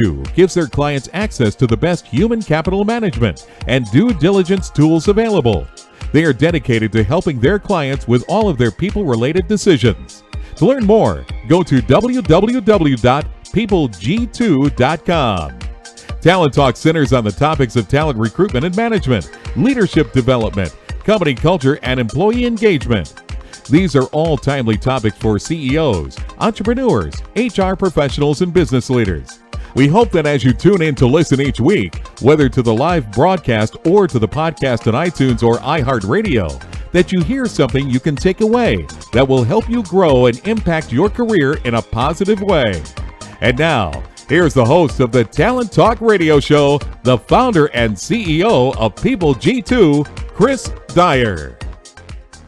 G2 gives their clients access to the best human capital management and due diligence tools available. They are dedicated to helping their clients with all of their people-related decisions. To learn more, go to www.peopleg2.com. Talent Talk centers on the topics of talent recruitment and management, leadership development, company culture, and employee engagement. These are all timely topics for CEOs, entrepreneurs, HR professionals, and business leaders. We hope that as you tune in to listen each week, whether to the live broadcast or to the podcast on iTunes or iHeartRadio, that you hear something you can take away that will help you grow and impact your career in a positive way. And now, here's the host of the Talent Talk Radio Show, the founder and CEO of People G2, Chris Dyer.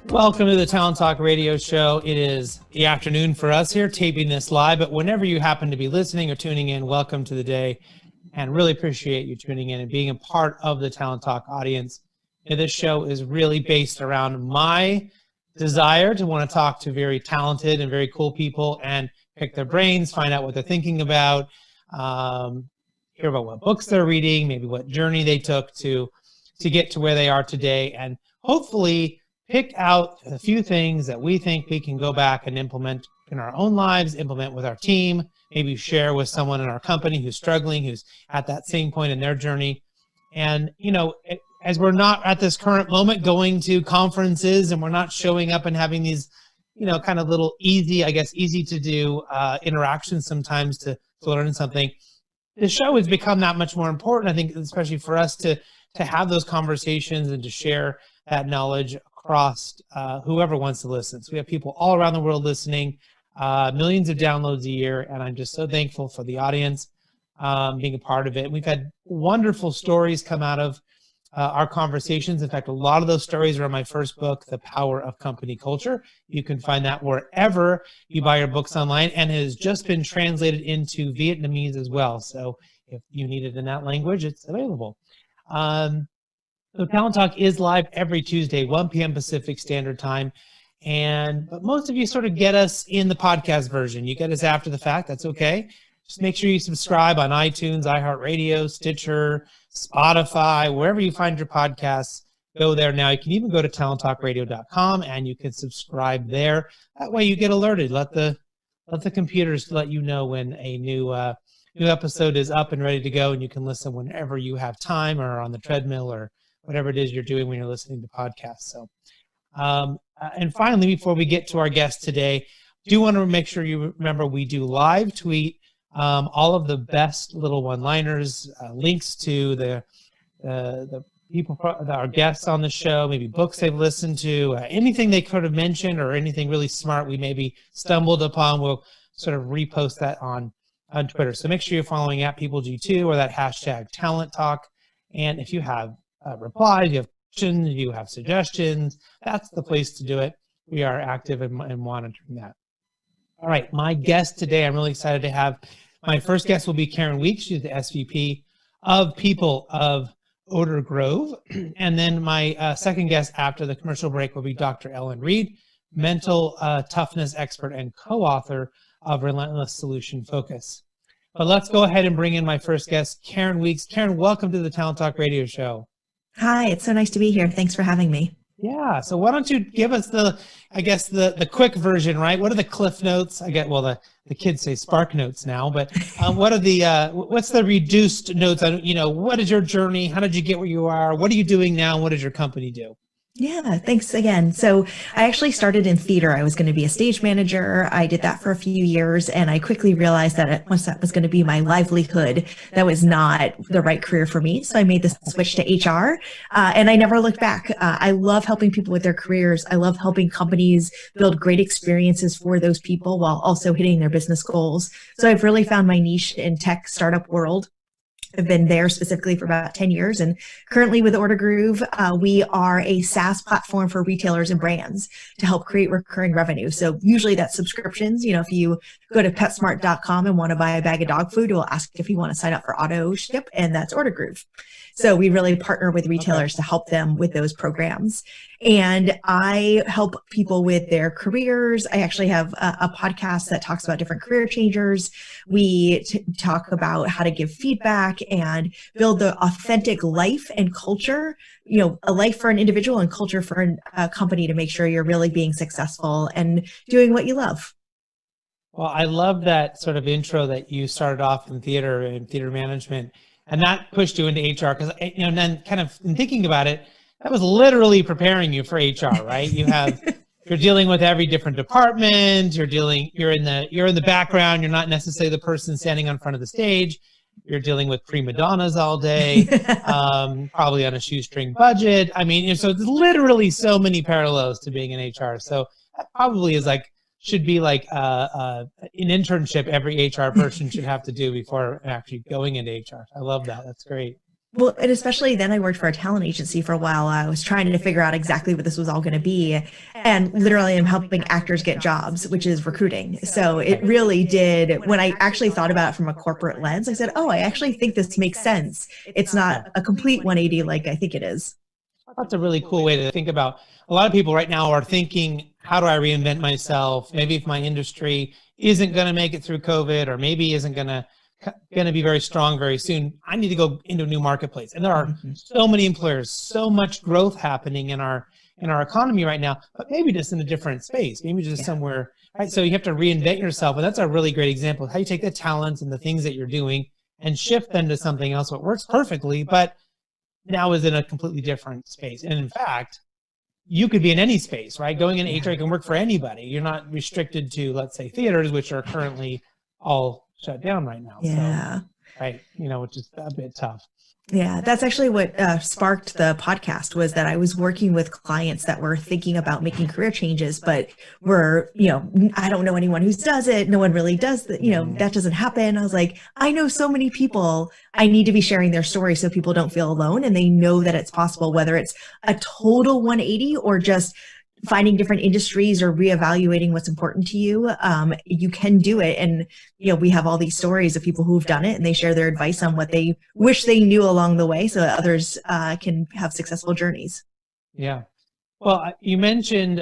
Welcome to the Talent Talk Radio Show. It is the afternoon for us here, taping this live, but whenever you happen to be listening or tuning in, welcome to the day, and really appreciate you tuning in and being a part of the Talent Talk audience. And this show is really based around my desire to want to talk to very talented and very cool people and pick their brains, find out what they're thinking about, hear about what books they're reading, maybe what journey they took to get to where they are today, and hopefully pick out a few things that we think we can go back and implement in our own lives, implement with our team, maybe share with someone in our company who's struggling, who's at that same point in their journey. And, as we're not at this current moment going to conferences and we're not showing up and having these, kind of little easy to do interactions sometimes to learn something, the show has become that much more important, I think, especially for us to have those conversations and to share that knowledge across whoever wants to listen. So we have people all around the world listening, millions of downloads a year, and I'm just so thankful for the audience being a part of it. We've had wonderful stories come out of our conversations. In fact, a lot of those stories are in my first book, The Power of Company Culture. You can find that wherever you buy your books online, and it has just been translated into Vietnamese as well. So if you need it in that language, it's available. So Talent Talk is live every Tuesday, 1 p.m. Pacific Standard Time. But most of you sort of get us in the podcast version. You get us after the fact. That's okay. Just make sure you subscribe on iTunes, iHeartRadio, Stitcher, Spotify, wherever you find your podcasts. Go there now. You can even go to talenttalkradio.com and you can subscribe there. That way you get alerted. Let the computers let you know when a new episode is up and ready to go, and you can listen whenever you have time or on the treadmill or whatever it is you're doing when you're listening to podcasts. So, and finally, before we get to our guest today, do want to make sure you remember we do live tweet all of the best little one-liners, links to the people, our guests on the show, maybe books they've listened to, anything they could have mentioned or anything really smart we maybe stumbled upon. We'll sort of repost that on Twitter. So make sure you're following at PeopleG2 or that hashtag Talent Talk. And if you have replies, you have questions, you have suggestions, that's the place to do it. We are active in monitoring that. All right, my guest today, I'm really excited to have. My first guest will be Karen Weeks. She's the SVP of People of Otter Grove. And then my second guest after the commercial break will be Dr. Ellen Reed, mental toughness expert and co-author of Relentless Solution Focus. But let's go ahead and bring in my first guest, Karen Weeks. Karen, welcome to the Talent Talk Radio Show. Hi, it's so nice to be here. Thanks for having me. Yeah, so why don't you give us the quick version, right? What are the cliff notes? The kids say spark notes now, but what are what's the reduced notes on, what is your journey? How did you get where you are? What are you doing now? What does your company do? Yeah, thanks again. So I actually started in theater. I was going to be a stage manager. I did that for a few years, and I quickly realized that once that was going to be my livelihood, that was not the right career for me. So I made the switch to HR, and I never looked back. I love helping people with their careers. I love helping companies build great experiences for those people while also hitting their business goals. So I've really found my niche in tech startup world. I've been there specifically for about 10 years. And currently with Order Groove, we are a SaaS platform for retailers and brands to help create recurring revenue. So usually that's subscriptions. If you go to PetSmart.com and want to buy a bag of dog food, it will ask if you want to sign up for auto ship, and that's Order Groove. So we really partner with retailers to help them with those programs. And I help people with their careers. I actually have a podcast that talks about different career changers. We talk about how to give feedback and build the authentic life and culture, a life for an individual and culture for a company to make sure you're really being successful and doing what you love. Well, I love that sort of intro that you started off in theater and theater management, and that pushed you into HR because, and then kind of in thinking about it, that was literally preparing you for HR, right? You're dealing with every different department. You're in the background. You're not necessarily the person standing on front of the stage. You're dealing with prima donnas all day, probably on a shoestring budget. I mean, so there's literally so many parallels to being in HR. So that probably should be like an internship every HR person should have to do before actually going into HR. I love that. That's great. Well, and especially then I worked for a talent agency for a while. I was trying to figure out exactly what this was all going to be. And literally I'm helping actors get jobs, which is recruiting. So it really did, when I actually thought about it from a corporate lens, I said, oh, I actually think this makes sense. It's not a complete 180 like I think it is. That's a really cool way to think about. A lot of people right now are thinking, how do I reinvent myself? Maybe if my industry isn't going to make it through COVID, or maybe isn't going to be very strong very soon, I need to go into a new marketplace. And there are so many employers, so much growth happening in our economy right now, but maybe just in a different space, maybe just somewhere, right? So you have to reinvent yourself. And that's a really great example of how you take the talents and the things that you're doing and shift them to something else that works perfectly, but now is in a completely different space. And in fact, you could be in any space, right? Going in HR, you can work for anybody. You're not restricted to, let's say, theaters, which are currently all shut down right now. Yeah. So, right. Which is a bit tough. Yeah, that's actually what sparked the podcast, was that I was working with clients that were thinking about making career changes, but I don't know anyone who does it. No one really does that. That doesn't happen. I was like, I know so many people. I need to be sharing their story so people don't feel alone and they know that it's possible, whether it's a total 180 or just finding different industries or reevaluating what's important to you. You can do it. And, we have all these stories of people who've done it and they share their advice on what they wish they knew along the way so that others can have successful journeys. Yeah. Well, you mentioned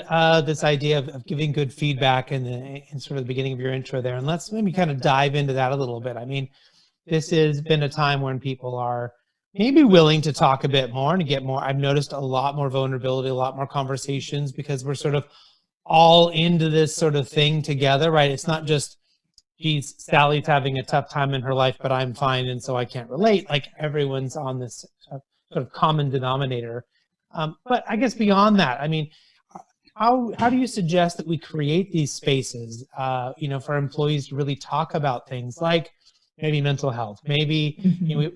this idea of giving good feedback in sort of the beginning of your intro there. And let's maybe kind of dive into that a little bit. I mean, this has been a time when people are maybe willing to talk a bit more and to get more. I've noticed a lot more vulnerability, a lot more conversations, because we're sort of all into this sort of thing together, right? It's not just, geez, Sally's having a tough time in her life, but I'm fine, and so I can't relate. Like, everyone's on this sort of common denominator. But I guess beyond that, I mean, how do you suggest that we create these spaces, for employees to really talk about things like maybe mental health? Maybe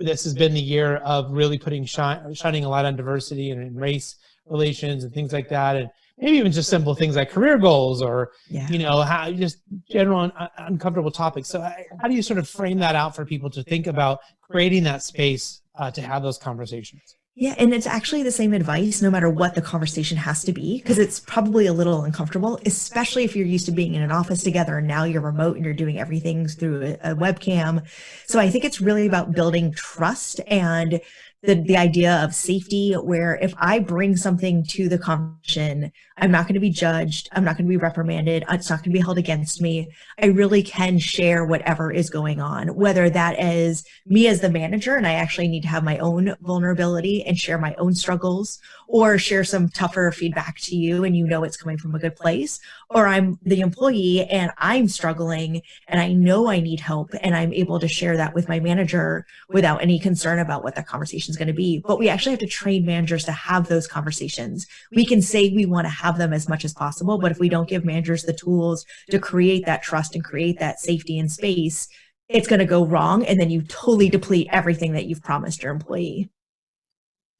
this has been the year of really shining a light on diversity and race relations and things like that, and maybe even just simple things like career goals or how just general uncomfortable topics. So how do you sort of frame that out for people to think about creating that space to have those conversations? Yeah, and it's actually the same advice no matter what the conversation has to be, because it's probably a little uncomfortable, especially if you're used to being in an office together and now you're remote and you're doing everything through a webcam. So I think it's really about building trust and the idea of safety, where if I bring something to the conversation, I'm not going to be judged. I'm not going to be reprimanded. It's not going to be held against me. I really can share whatever is going on, whether that is me as the manager and I actually need to have my own vulnerability and share my own struggles, or share some tougher feedback to you and it's coming from a good place, or I'm the employee and I'm struggling and I know I need help and I'm able to share that with my manager without any concern about what that conversation is going to be. But we actually have to train managers to have those conversations. We can say we want to have them as much as possible, but if we don't give managers the tools to create that trust and create that safety and space, it's going to go wrong. And then you totally deplete everything that you've promised your employee.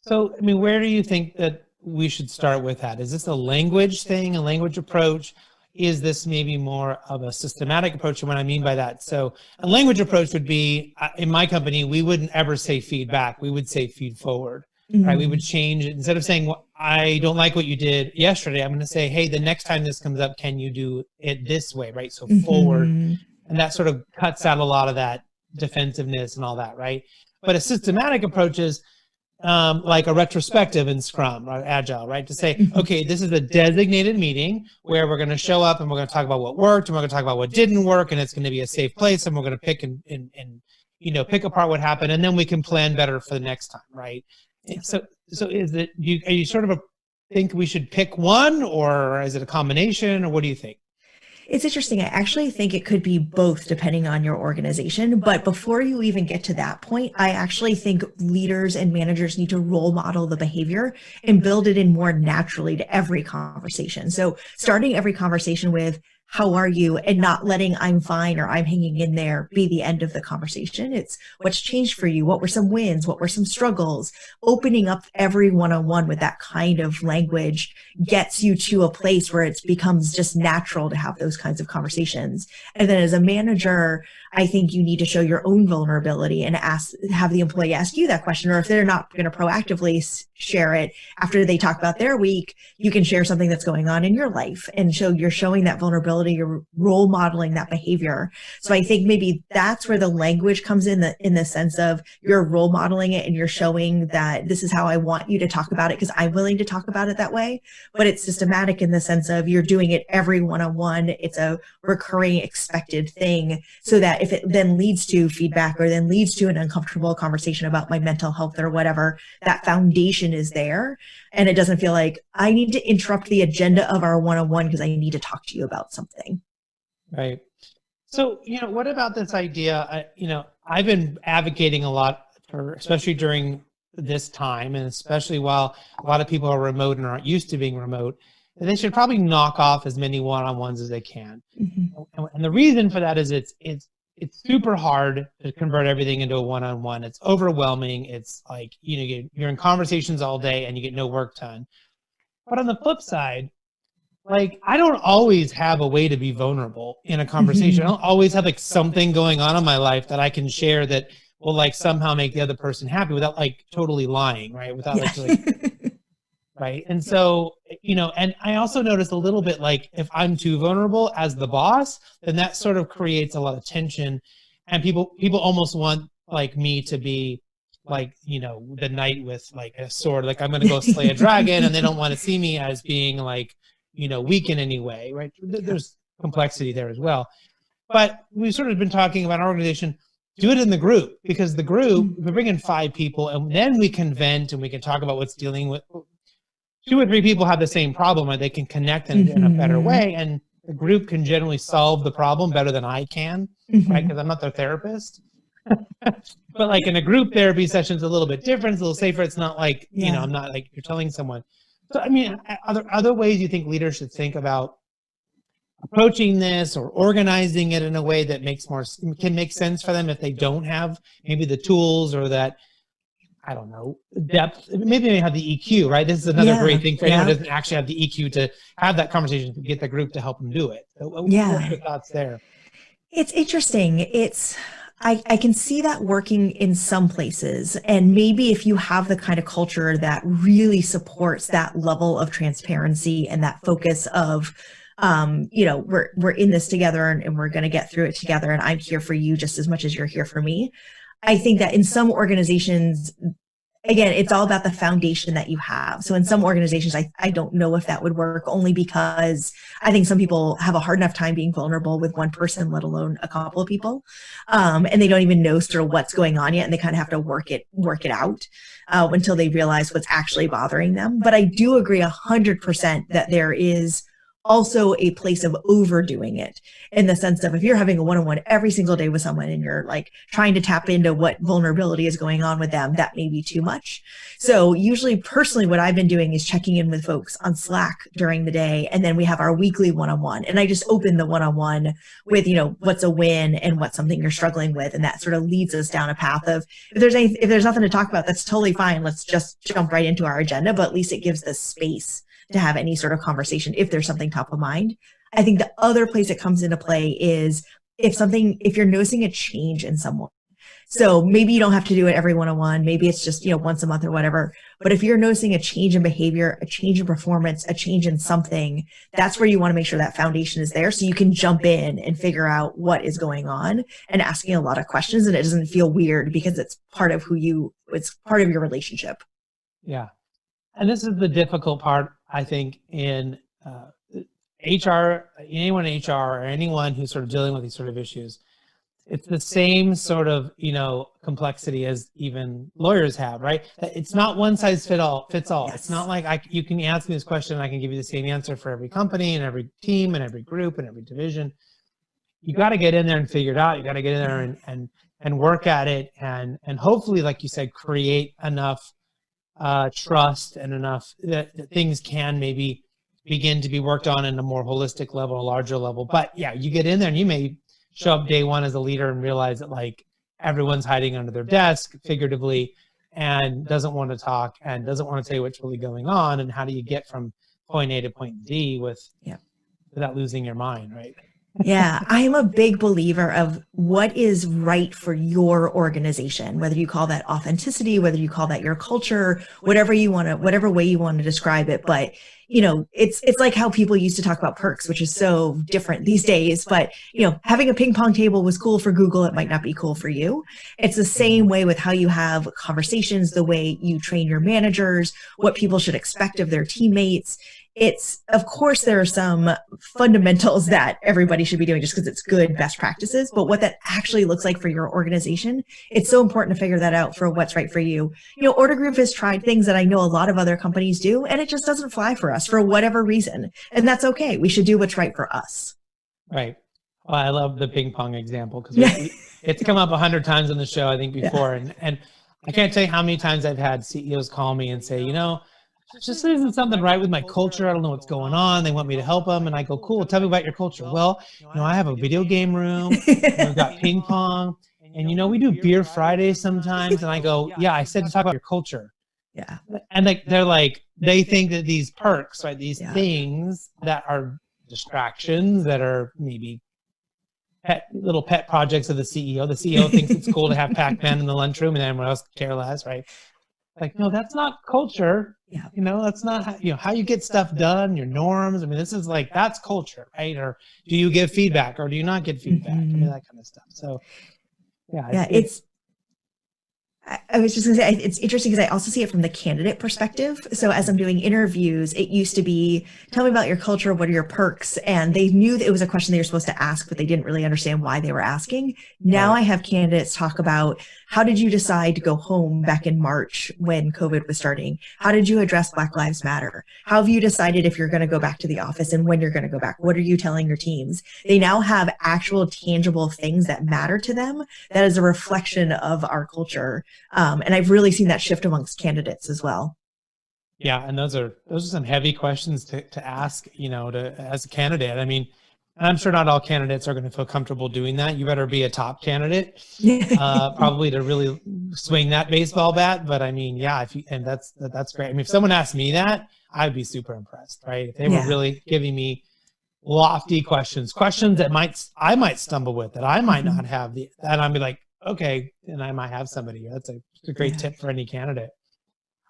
So, I mean, where do you think that we should start with that? Is this a language thing, a language approach? is this maybe more of a systematic approach? And what I mean by that, so a language approach would be, in my company, we wouldn't ever say feedback. We would say feed forward, right? We would change it. Instead of saying, well, I don't like what you did yesterday, I'm going to say, hey, the next time this comes up, can you do it this way, right? So forward. And that sort of cuts out a lot of that defensiveness and all that, right? But a systematic approach is like a retrospective in Scrum or Agile, right? To say, okay, this is a designated meeting where we're going to show up and we're going to talk about what worked and we're going to talk about what didn't work, and it's going to be a safe place, and we're going to pick and pick apart what happened, and then we can plan better for the next time, right? So is it, are you sort of think we should pick one, or is it a combination, or what do you think? It's interesting. I actually think it could be both depending on your organization. But before you even get to that point, I actually think leaders and managers need to role model the behavior and build it in more naturally to every conversation. So starting every conversation with, how are you? And not letting I'm fine or I'm hanging in there be the end of the conversation. It's what's changed for you? What were some wins? What were some struggles? Opening up every one-on-one with that kind of language gets you to a place where it becomes just natural to have those kinds of conversations. And then as a manager, I think you need to show your own vulnerability and have the employee ask you that question. Or if they're not going to proactively share it after they talk about their week, you can share something that's going on in your life. And so you're showing that vulnerability, you're role modeling that behavior. So I think maybe that's where the language comes in the sense of you're role modeling it and you're showing that this is how I want you to talk about it because I'm willing to talk about it that way. But it's systematic in the sense of you're doing it every one-on-one. It's a recurring expected thing, so that if it then leads to feedback or then leads to an uncomfortable conversation about my mental health or whatever, that foundation is there. And it doesn't feel like I need to interrupt the agenda of our one-on-one because I need to talk to you about something. Right. So, what about this idea? I've been advocating a lot for, especially during this time, and especially while a lot of people are remote and aren't used to being remote, that they should probably knock off as many one-on-ones as they can. And the reason for that is it's super hard to convert everything into a one-on-one. It's overwhelming. It's like, you're in conversations all day and you get no work done. But on the flip side, like, I don't always have a way to be vulnerable in a conversation. I don't always have like something going on in my life that I can share that will like somehow make the other person happy without like totally lying, right? Without like right. And so, and I also notice a little bit like if I'm too vulnerable as the boss, then that sort of creates a lot of tension, and people almost want like me to be like, the knight with like a sword, like I'm going to go slay a dragon, and they don't want to see me as being like, weak in any way, right? There's complexity there as well. But we've sort of been talking about our organization, do it in the group, because the group, we bring in 5 people and then we can vent and we can talk about what's dealing with. 2 or 3 people have the same problem, or they can connect in a better way. And the group can generally solve the problem better than I can, right? Because I'm not their therapist. But like in a group therapy session, it's a little bit different. It's a little safer. It's not like, I'm not like you're telling someone. So, I mean, are there other ways you think leaders should think about approaching this or organizing it in a way that can make sense for them if they don't have maybe the tools or that, I don't know, depth? Maybe they have the EQ, right? This is another great thing for anyone who doesn't actually have the EQ to have that conversation, to get the group to help them do it. So what are your thoughts there? It's interesting. I can see that working in some places. And maybe if you have the kind of culture that really supports that level of transparency and that focus of, we're in this together and we're going to get through it together, and I'm here for you just as much as you're here for me. I think that in some organizations, again, it's all about the foundation that you have. So in some organizations, I don't know if that would work, only because I think some people have a hard enough time being vulnerable with one person, let alone a couple of people. And they don't even know sort of what's going on yet. And they kind of have to work it out until they realize what's actually bothering them. But I do agree 100% that there is also a place of overdoing it, in the sense of if you're having a one-on-one every single day with someone and you're like trying to tap into what vulnerability is going on with them, that may be too much. So usually personally, what I've been doing is checking in with folks on Slack during the day. And then we have our weekly one-on-one, and I just open the one-on-one with, what's a win and what's something you're struggling with. And that sort of leads us down a path of, if there's nothing to talk about, that's totally fine. Let's just jump right into our agenda. But at least it gives the space to have any sort of conversation if there's something top of mind. I think the other place it comes into play is if you're noticing a change in someone. So maybe you don't have to do it every one-on-one. Maybe it's just, once a month or whatever. But if you're noticing a change in behavior, a change in performance, a change in something, that's where you want to make sure that foundation is there so you can jump in and figure out what is going on and asking a lot of questions. And it doesn't feel weird because it's part of it's part of your relationship. Yeah. And this is the difficult part, I think, in HR, anyone in HR or anyone who's sort of dealing with these sort of issues. It's the same sort of, complexity as even lawyers have, right? It's not one size fits all. Yes. It's not like you can ask me this question and I can give you the same answer for every company and every team and every group and every division. You got to get in there and figure it out. You got to get in there and work at it and hopefully, like you said, create enough trust and enough that things can maybe begin to be worked on in a more holistic level, a larger level. But yeah, you get in there and you may show up day one as a leader and realize that like everyone's hiding under their desk figuratively and doesn't want to talk and doesn't want to tell you what's really going on. And how do you get from point A to point D without losing your mind, right? Yeah, I'm a big believer of what is right for your organization, whether you call that authenticity, whether you call that your culture, whatever way you want to describe it. But, it's like how people used to talk about perks, which is so different these days. But, having a ping pong table was cool for Google. It might not be cool for you. It's the same way with how you have conversations, the way you train your managers, what people should expect of their teammates. Of course, there are some fundamentals that everybody should be doing just because it's good best practices, but what that actually looks like for your organization, it's so important to figure that out for what's right for you. Order Group has tried things that I know a lot of other companies do, and it just doesn't fly for us for whatever reason. And that's okay. We should do what's right for us. Right. Well, I love the ping pong example because it's come up 100 times on the show, I think, before. Yeah. And I can't tell you how many times I've had CEOs call me and say, just isn't something right with my culture. I don't know what's going on. They want me to help them. And I go, cool, tell me about your culture. Well, I have a video game room. We've got ping pong. And, we do beer Fridays sometimes. And I go, yeah, I said to talk about your culture. Yeah. And they think that these perks, right, these things that are distractions, that are maybe little pet projects of the CEO. The CEO thinks it's cool to have Pac-Man in the lunchroom and everyone else care less, right? Like, no, that's not culture. Yeah. That's not how you get stuff done, your norms. I mean, this is that's culture, right? Or do you give feedback or do you not get feedback? Mm-hmm. That kind of stuff. So, yeah, I was just going to say, it's interesting because I also see it from the candidate perspective. So as I'm doing interviews, it used to be, tell me about your culture. What are your perks? And they knew that it was a question they were supposed to ask, but they didn't really understand why they were asking. Now I have candidates talk about, how did you decide to go home back in March when COVID was starting? How did you address Black Lives Matter? How have you decided if you're going to go back to the office and when you're going to go back? What are you telling your teams? They now have actual tangible things that matter to them. That is a reflection of our culture. And I've really seen that shift amongst candidates as well. Yeah, and those are some heavy questions to ask, as a candidate. I mean, and I'm sure not all candidates are going to feel comfortable doing that. You better be a top candidate, probably to really swing that baseball bat. But I mean, yeah, that's great. I mean, if someone asked me that, I'd be super impressed, right? If they were really giving me lofty questions that I might stumble with, that I might not have and I'd be like, okay, and I might have somebody here. That's a great tip for any candidate.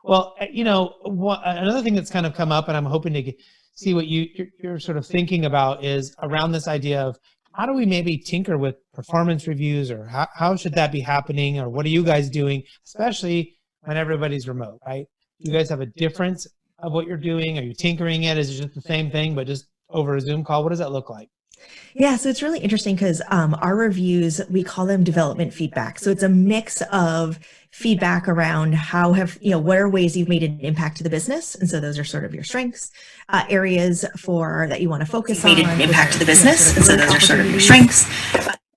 Well, another thing that's kind of come up, and I'm hoping to see what you're sort of thinking about, is around this idea of how do we maybe tinker with performance reviews, or how should that be happening, or what are you guys doing, especially when everybody's remote, right? Do you guys have a difference of what you're doing? Are you tinkering it? Is it just the same thing, but just over a Zoom call? What does that look like? Yeah, so it's really interesting because our reviews, we call them development feedback. So it's a mix of feedback around what are ways you've made an impact to the business. And so those are sort of your strengths, areas that you want to focus on. Made an impact to the business. And so those are sort of your strengths.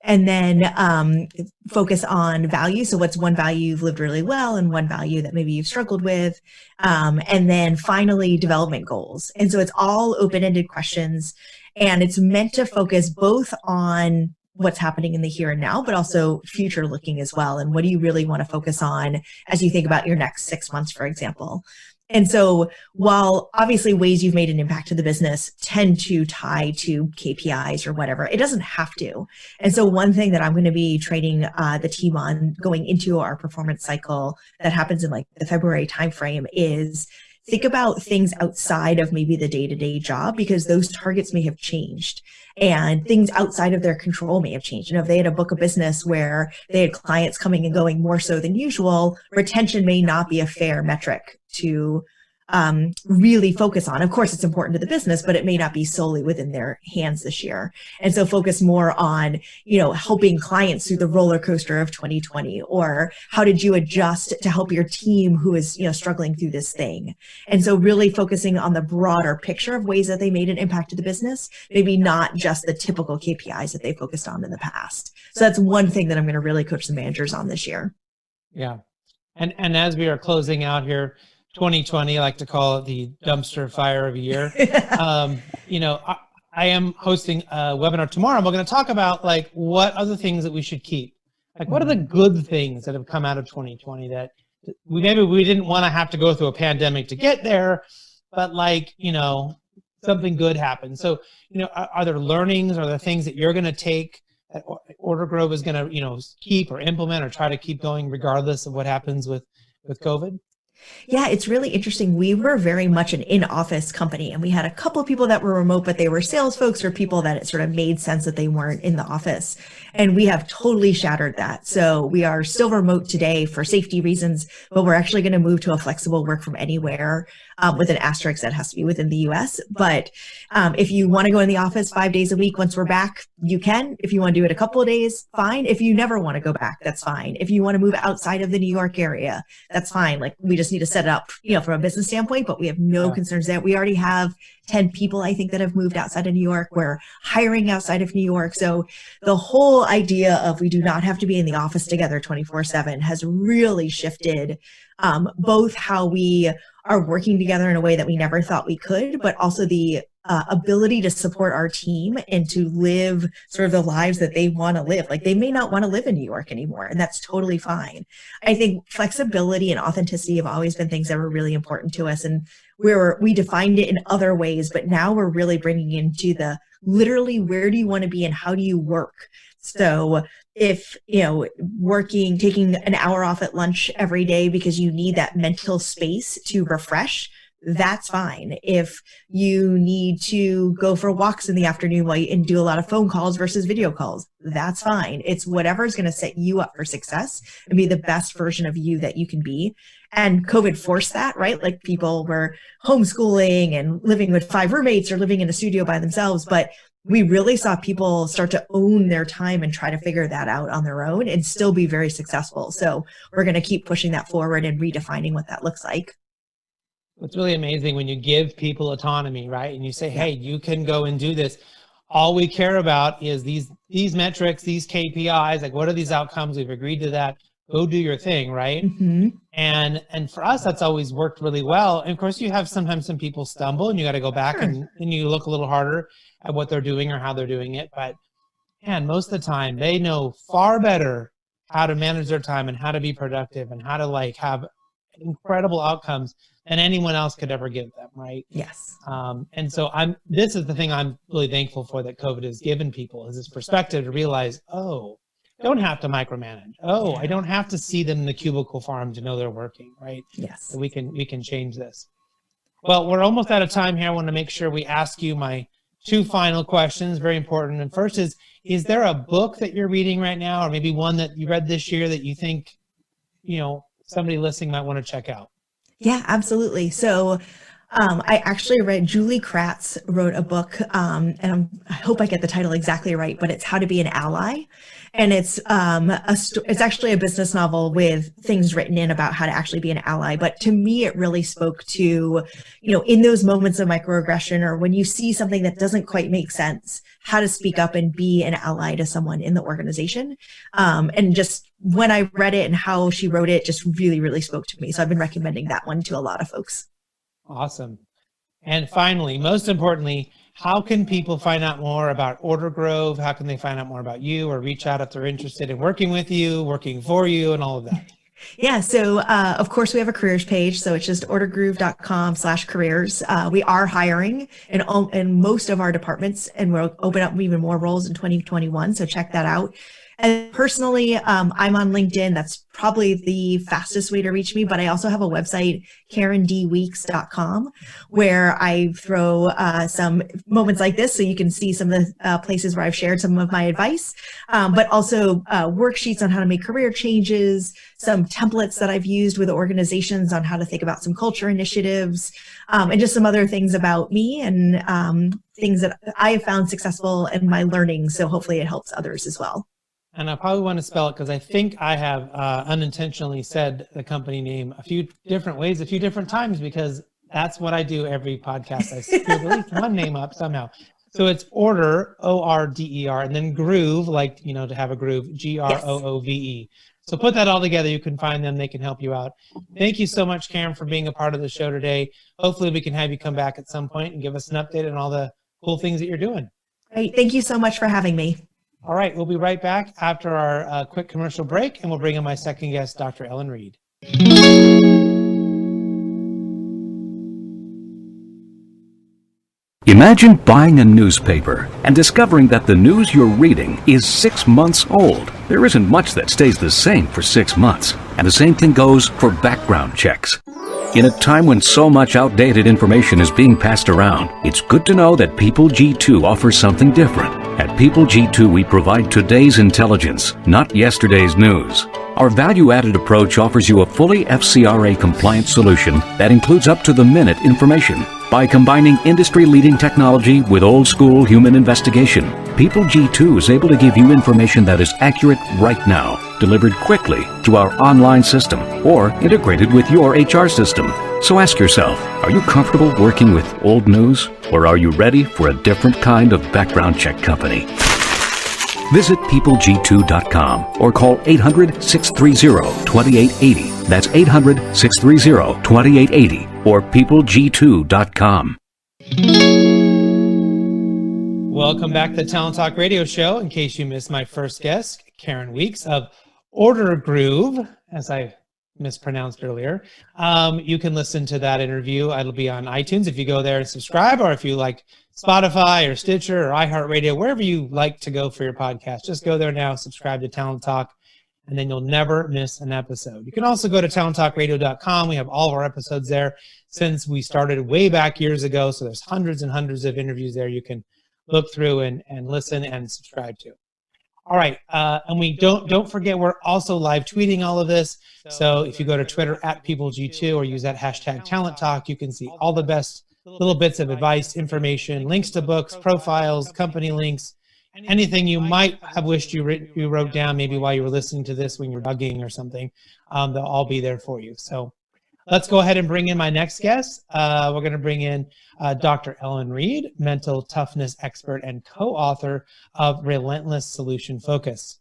And then focus on value. So what's one value you've lived really well and one value that maybe you've struggled with. And then finally, development goals. And so it's all open-ended questions. And it's meant to focus both on what's happening in the here and now, but also future looking as well. And what do you really want to focus on as you think about your next 6 months, for example? And so while obviously ways you've made an impact to the business tend to tie to KPIs or whatever, it doesn't have to. And so one thing that I'm going to be training the team on going into our performance cycle that happens in like the February timeframe is think about things outside of maybe the day-to-day job, because those targets may have changed and things outside of their control may have changed. If they had a book of business where they had clients coming and going more so than usual, retention may not be a fair metric to really focus on. Of course, it's important to the business, but it may not be solely within their hands this year. And so focus more on, helping clients through the roller coaster of 2020, or how did you adjust to help your team who is, struggling through this thing? And so really focusing on the broader picture of ways that they made an impact to the business, maybe not just the typical KPIs that they focused on in the past. So that's one thing that I'm going to really coach the managers on this year. Yeah. And as we are closing out here, 2020, I like to call it the dumpster fire of a year. I am hosting a webinar tomorrow. We're going to talk about like what other things that we should keep. Like what are the good things that have come out of 2020 that we didn't want to have to go through a pandemic to get there, but something good happened. So, are there learnings? Are there things that you're going to take that Order Grove is going to, keep or implement or try to keep going regardless of what happens with COVID? Yeah, it's really interesting. We were very much an in-office company, and we had a couple of people that were remote, but they were sales folks or people that it sort of made sense that they weren't in the office. And we have totally shattered that. So we are still remote today for safety reasons, but we're actually going to move to a flexible work from anywhere with an asterisk that has to be within the US. But if you want to go in the office 5 days a week, once we're back, you can. If you want to do it a couple of days, fine. If you never want to go back, that's fine. If you want to move outside of the New York area, that's fine. Like we just need to set it up, from a business standpoint, but we have no concerns there. We already have 10 people, I think, that have moved outside of New York. We're hiring outside of New York. So the whole idea of we do not have to be in the office together 24/7 has really shifted both how we are working together in a way that we never thought we could, but also the ability to support our team and to live sort of the lives that they want to live. Like they may not want to live in New York anymore, and that's totally fine. I think flexibility and authenticity have always been things that were really important to us, and we defined it in other ways, but now we're really bringing into the literally where do you want to be and how do you work? So if, taking an hour off at lunch every day because you need that mental space to refresh, that's fine. If you need to go for walks in the afternoon and do a lot of phone calls versus video calls, that's fine. It's whatever is going to set you up for success and be the best version of you that you can be. And COVID forced that, right? Like people were homeschooling and living with 5 roommates or living in a studio by themselves. But we really saw people start to own their time and try to figure that out on their own and still be very successful. So we're going to keep pushing that forward and redefining what that looks like. It's really amazing when you give people autonomy, right? And you say, hey, you can go and do this. All we care about is these metrics, these KPIs, like what are these outcomes? We've agreed to that. Go do your thing, right? Mm-hmm. And for us, that's always worked really well. And of course, you have sometimes some people stumble and you got to go back and you look a little harder at what they're doing or how they're doing it. But man, most of the time, they know far better how to manage their time and how to be productive and how to have incredible outcomes than anyone else could ever give them, right? Yes. And so this is the thing I'm really thankful for that COVID has given people, is this perspective to realize, don't have to micromanage. I don't have to see them in the cubicle farm to know they're working, right? Yes. So we can change this. Well, we're almost out of time here. I want to make sure we ask you my 2 final questions, very important. And first is there a book that you're reading right now, or maybe one that you read this year that you think, somebody listening might want to check out? Yeah, absolutely. So I actually read, Julie Kratz wrote a book, and I hope I get the title exactly right, but it's How to Be an Ally. And it's actually a business novel with things written in about how to actually be an ally. But to me, it really spoke to, in those moments of microaggression or when you see something that doesn't quite make sense, how to speak up and be an ally to someone in the organization. And just when I read it and how she wrote it, just really, really spoke to me. So I've been recommending that one to a lot of folks. Awesome. And finally, most importantly, how can people find out more about Order Grove? How can they find out more about you or reach out if they're interested in working with you, working for you, and all of that? Yeah. So, of course, we have a careers page. So it's just ordergroove.com/careers. We are hiring in most of our departments, and we'll open up even more roles in 2021. So check that out. And personally, I'm on LinkedIn. That's probably the fastest way to reach me. But I also have a website, karendweeks.com, where I throw some moments like this so you can see some of the places where I've shared some of my advice, but also worksheets on how to make career changes, some templates that I've used with organizations on how to think about some culture initiatives, and just some other things about me and things that I have found successful in my learning. So hopefully it helps others as well. And I probably want to spell it because I think I have unintentionally said the company name a few different ways, a few different times, because that's what I do every podcast. I screw at least one name up somehow. So it's Order, ORDER, and then Groove, like, to have a groove, GROOVE. So put that all together. You can find them. They can help you out. Thank you so much, Karen, for being a part of the show today. Hopefully we can have you come back at some point and give us an update on all the cool things that you're doing. Great. Thank you so much for having me. All right, we'll be right back after our quick commercial break, and we'll bring in my second guest, Dr. Ellen Reed. Imagine buying a newspaper and discovering that the news you're reading is 6 months old. There isn't much that stays the same for 6 months, and the same thing goes for background checks. In a time when so much outdated information is being passed around, it's good to know that People G2 offers something different. At People G2, we provide today's intelligence, not yesterday's news. Our value-added approach offers you a fully FCRA-compliant solution that includes up-to-the-minute information. By combining industry-leading technology with old-school human investigation, People G2 is able to give you information that is accurate right now, delivered quickly through our online system or integrated with your HR system. So ask yourself, are you comfortable working with old news, or are you ready for a different kind of background check company? Visit peopleg2.com or call 800-630-2880. That's 800-630-2880 or peopleg2.com. Welcome back to the Talent Talk Radio Show. In case you missed my first guest, Karen Weeks of Order Groove, as I mispronounced earlier. You can listen to that interview. It'll be on iTunes if you go there and subscribe, or if you like Spotify or Stitcher or iHeartRadio, wherever you like to go for your podcast. Just go there now, subscribe to Talent Talk, and then you'll never miss an episode. You can also go to talenttalkradio.com. We have all of our episodes there since we started way back years ago. So there's hundreds and hundreds of interviews there you can look through and listen and subscribe to. All right, and we don't forget, we're also live tweeting all of this. So if you go to Twitter at PeopleG2 or use that hashtag Talent Talk, you can see all the best little bits of advice, information, links to books, profiles, company links, anything you might have wished you wrote down maybe while you were listening to this when you're bugging or something. They'll all be there for you. So let's go ahead and bring in my next guest. We're going to bring in Dr. Ellen Reed, mental toughness expert and co-author of Relentless Solution Focus.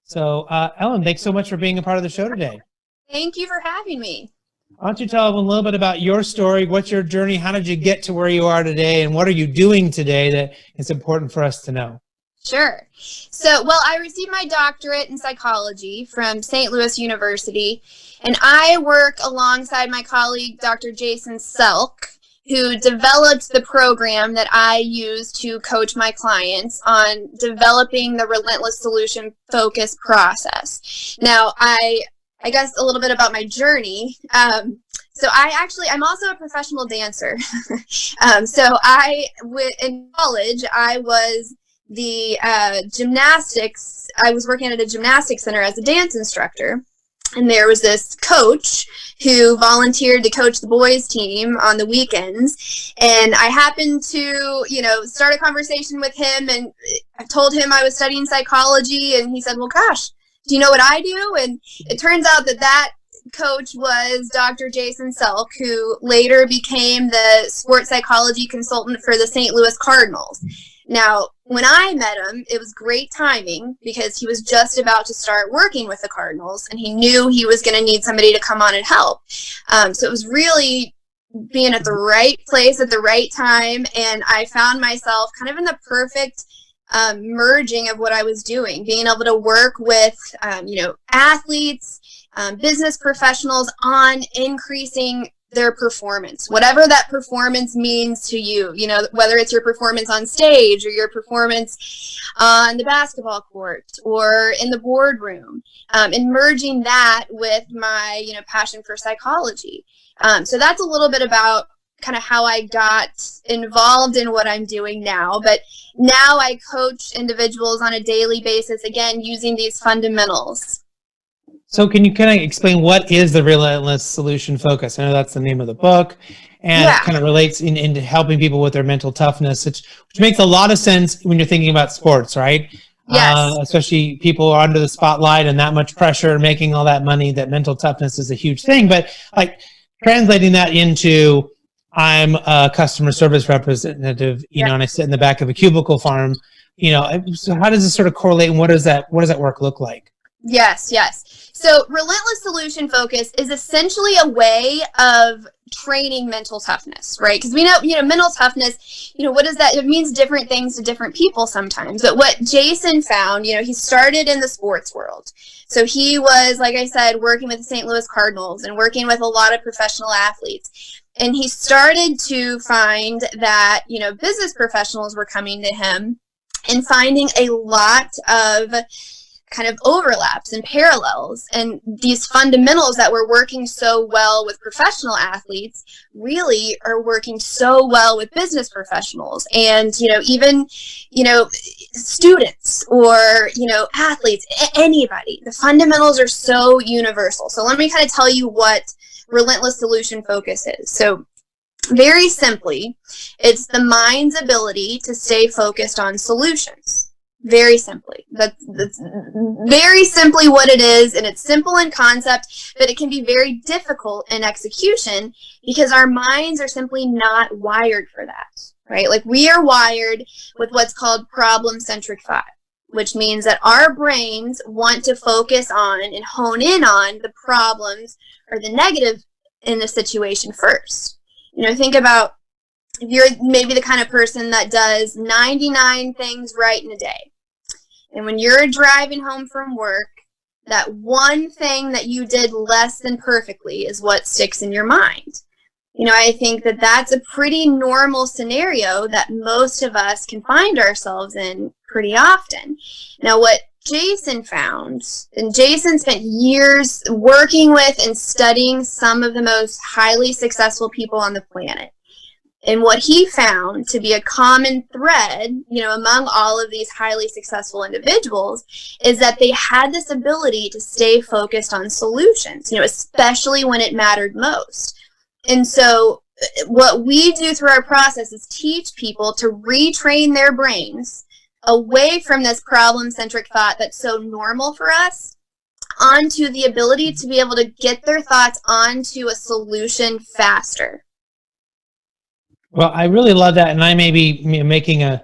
So Ellen, thanks so much for being a part of the show today. Thank you for having me. Why don't you tell everyone a little bit about your story? What's your journey? How did you get to where you are today? And what are you doing today that is important for us to know? Sure. So, well, I received my doctorate in psychology from St. Louis University, and I work alongside my colleague, Dr. Jason Selk, who developed the program that I use to coach my clients on developing the Relentless Solution Focus process. Now, I guess a little bit about my journey. So I'm also a professional dancer. In college, I was I was working at a gymnastics center as a dance instructor. And there was this coach who volunteered to coach the boys team on the weekends. And I happened to, start a conversation with him, and I told him I was studying psychology, and he said, well, gosh, do you know what I do? And it turns out that coach was Dr. Jason Selk, who later became the sports psychology consultant for the St. Louis Cardinals. Now, when I met him, it was great timing because he was just about to start working with the Cardinals, and he knew he was going to need somebody to come on and help. So it was really being at the right place at the right time, and I found myself kind of in the perfect merging of what I was doing, being able to work with, athletes business professionals on increasing their performance, whatever that performance means to you, whether it's your performance on stage or your performance on the basketball court or in the boardroom, and merging that with my, passion for psychology. So that's a little bit about kind of how I got involved in what I'm doing now. But now I coach individuals on a daily basis, again, using these fundamentals. So can you kind of explain what is the Relentless Solution Focus? I know that's the name of the book, and it kind of relates into helping people with their mental toughness, which makes a lot of sense when you're thinking about sports, right? Yes. Especially people are under the spotlight and that much pressure, making all that money, that mental toughness is a huge thing. But like translating that into, I'm a customer service representative, and I sit in the back of a cubicle farm, so how does this sort of correlate, and what does that work look like? Yes. So Relentless Solution Focus is essentially a way of training mental toughness, right? Because we know, mental toughness, what is that? It means different things to different people sometimes. But what Jason found, he started in the sports world. So he was, like I said, working with the St. Louis Cardinals and working with a lot of professional athletes. And he started to find that, business professionals were coming to him and finding a lot of kind of overlaps and parallels, and these fundamentals that were working so well with professional athletes really are working so well with business professionals, and even students or athletes, anybody. The fundamentals are so universal. So let me kind of tell you what Relentless Solution Focus is. So very simply, it's the mind's ability to stay focused on solutions. Very simply. That's very simply what it is, and it's simple in concept, but it can be very difficult in execution because our minds are simply not wired for that, right? Like we are wired with what's called problem-centric thought, which means that our brains want to focus on and hone in on the problems or the negative in the situation first. Think about if you're maybe the kind of person that does 99 things right in a day. And when you're driving home from work, that one thing that you did less than perfectly is what sticks in your mind. I think that that's a pretty normal scenario that most of us can find ourselves in pretty often. Now, what Jason found, and Jason spent years working with and studying some of the most highly successful people on the planet. And what he found to be a common thread, among all of these highly successful individuals is that they had this ability to stay focused on solutions, especially when it mattered most. And so what we do through our process is teach people to retrain their brains away from this problem-centric thought that's so normal for us onto the ability to be able to get their thoughts onto a solution faster. Well, I really love that, and I may be making an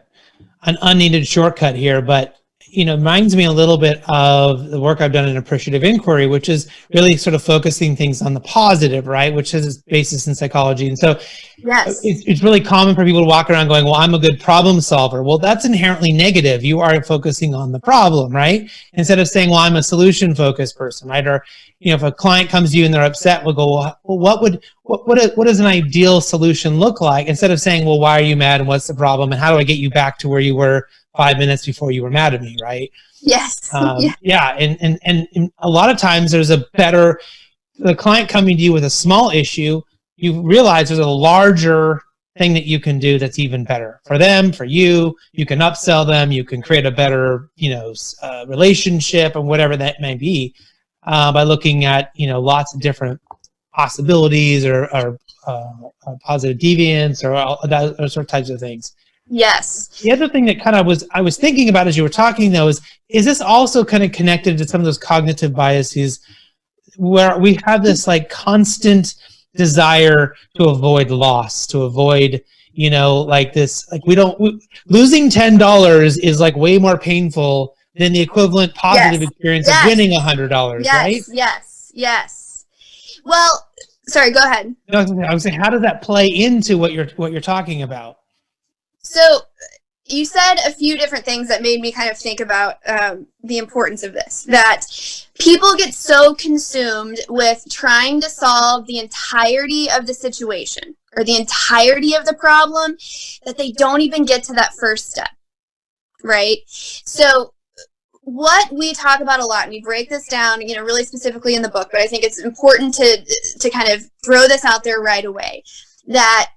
unneeded shortcut here, but it reminds me a little bit of the work I've done in appreciative inquiry, which is really sort of focusing things on the positive, right? Which has its basis in psychology. And so yes, it's really common for people to walk around going, well, I'm a good problem solver. Well, that's inherently negative. You are focusing on the problem, right? Instead of saying, well, I'm a solution focused person, right? Or, if a client comes to you and they're upset, we'll go, well, what does an ideal solution look like? Instead of saying, well, why are you mad and what's the problem? And how do I get you back to where you were 5 minutes before you were mad at me, right? Yes. Yeah. And a lot of times there's the client coming to you with a small issue, you realize there's a larger thing that you can do that's even better for them, for you. You can upsell them. You can create a better, relationship and whatever that may be by looking at, lots of different possibilities or positive deviance or all those sort of types of things. Yes. The other thing that I was thinking about as you were talking though is this also kind of connected to some of those cognitive biases where we have this like constant desire to avoid loss, to avoid, losing $10 is like way more painful than the equivalent positive experience of winning $100, right? Yes. Well, sorry, go ahead. No, I was saying, how does that play into what you're talking about? So, you said a few different things that made me kind of think about the importance of this, that people get so consumed with trying to solve the entirety of the situation or the entirety of the problem that they don't even get to that first step, right? So what we talk about a lot, and we break this down, really specifically in the book, but I think it's important to kind of throw this out there right away, that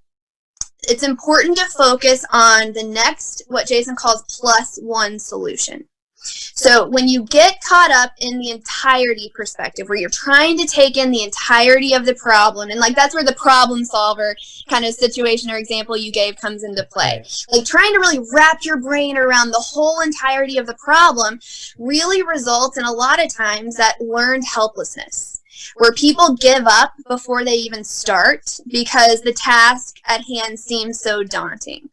it's important to focus on the next, what Jason calls +1 solution. So when you get caught up in the entirety perspective, where you're trying to take in the entirety of the problem, and like that's where the problem solver kind of situation or example you gave comes into play. Like trying to really wrap your brain around the whole entirety of the problem really results in a lot of times that learned helplessness, where people give up before they even start because the task at hand seems so daunting.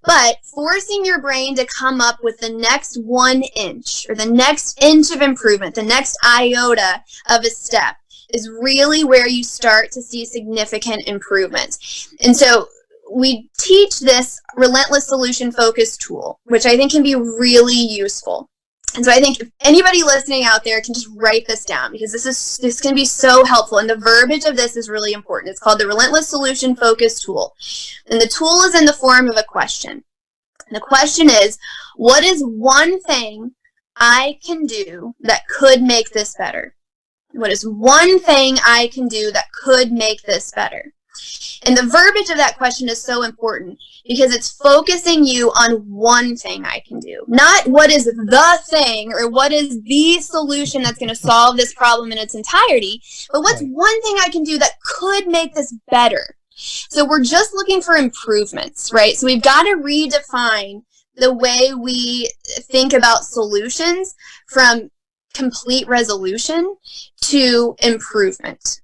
But forcing your brain to come up with the next 1 inch or the next inch of improvement, the next iota of a step, is really where you start to see significant improvements. And so we teach this relentless solution focused tool, which I think can be really useful. And so I think if anybody listening out there can just write this down, because this can be so helpful. And the verbiage of this is really important. It's called the Relentless Solution Focus Tool. And the tool is in the form of a question. And the question is, what is one thing I can do that could make this better? What is one thing I can do that could make this better? And the verbiage of that question is so important because it's focusing you on one thing I can do, not what is the thing or what is the solution that's going to solve this problem in its entirety, but what's one thing I can do that could make this better. So we're just looking for improvements, right? So we've got to redefine the way we think about solutions from complete resolution to improvement.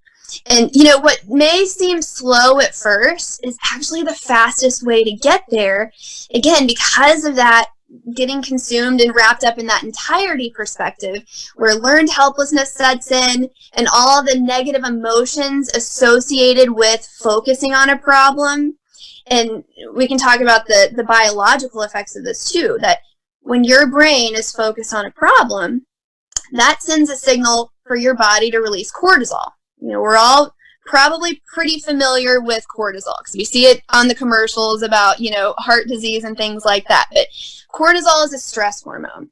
And, what may seem slow at first is actually the fastest way to get there. Again, because of that getting consumed and wrapped up in that entirety perspective, where learned helplessness sets in and all the negative emotions associated with focusing on a problem. And we can talk about the biological effects of this too, that when your brain is focused on a problem, that sends a signal for your body to release cortisol. We're all probably pretty familiar with cortisol because we see it on the commercials about, heart disease and things like that. But cortisol is a stress hormone.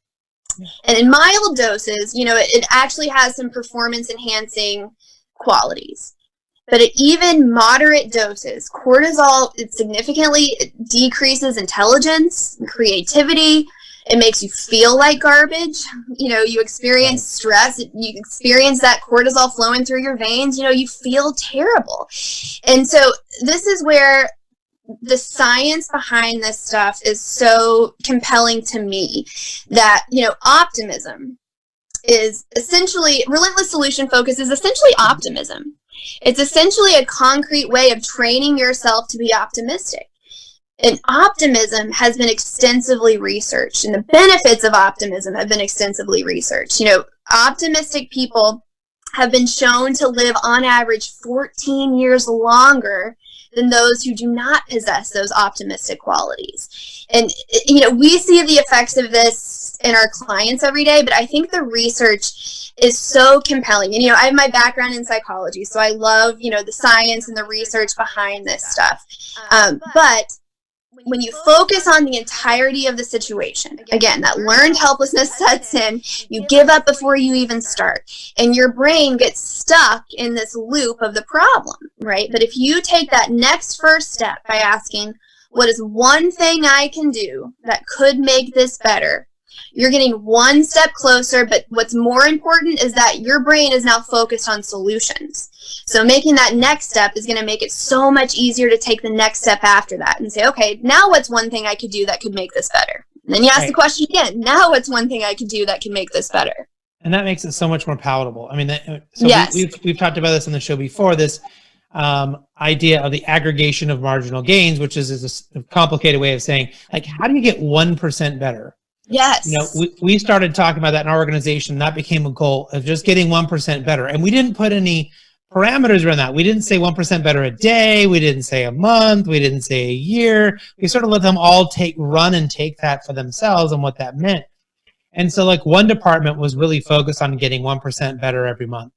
And in mild doses, it actually has some performance enhancing qualities. But at even moderate doses, cortisol, it significantly decreases intelligence and creativity. It makes you feel like garbage. You experience stress. You experience that cortisol flowing through your veins. You feel terrible. And so this is where the science behind this stuff is so compelling to me, that, optimism is essentially, relentless solution focus is essentially optimism. It's essentially a concrete way of training yourself to be optimistic. And optimism has been extensively researched, and the benefits of optimism have been extensively researched. Optimistic people have been shown to live on average 14 years longer than those who do not possess those optimistic qualities. And, we see the effects of this in our clients every day, but I think the research is so compelling. And, I have my background in psychology, so I love, the science and the research behind this stuff. But when you focus on the entirety of the situation, again, that learned helplessness sets in, you give up before you even start, and your brain gets stuck in this loop of the problem, right? But if you take that next first step by asking, what is one thing I can do that could make this better? You're getting one step closer, but what's more important is that your brain is now focused on solutions. So making that next step is going to make it so much easier to take the next step after that and say, okay, now what's one thing I could do that could make this better? And then you ask the question again, now what's one thing I could do that can make this better? And that makes it so much more palatable. I mean, Yes. we've talked about this on the show before, this idea of the aggregation of marginal gains, which is a complicated way of saying, like, how do you get 1% better? Yes. We started talking about that in our organization. That became a goal of just getting 1% better. And we didn't put any parameters around that. We didn't say 1% better a day. We didn't say a month. We didn't say a year. We sort of let them all run and take that for themselves and what that meant. And so like one department was really focused on getting 1% better every month.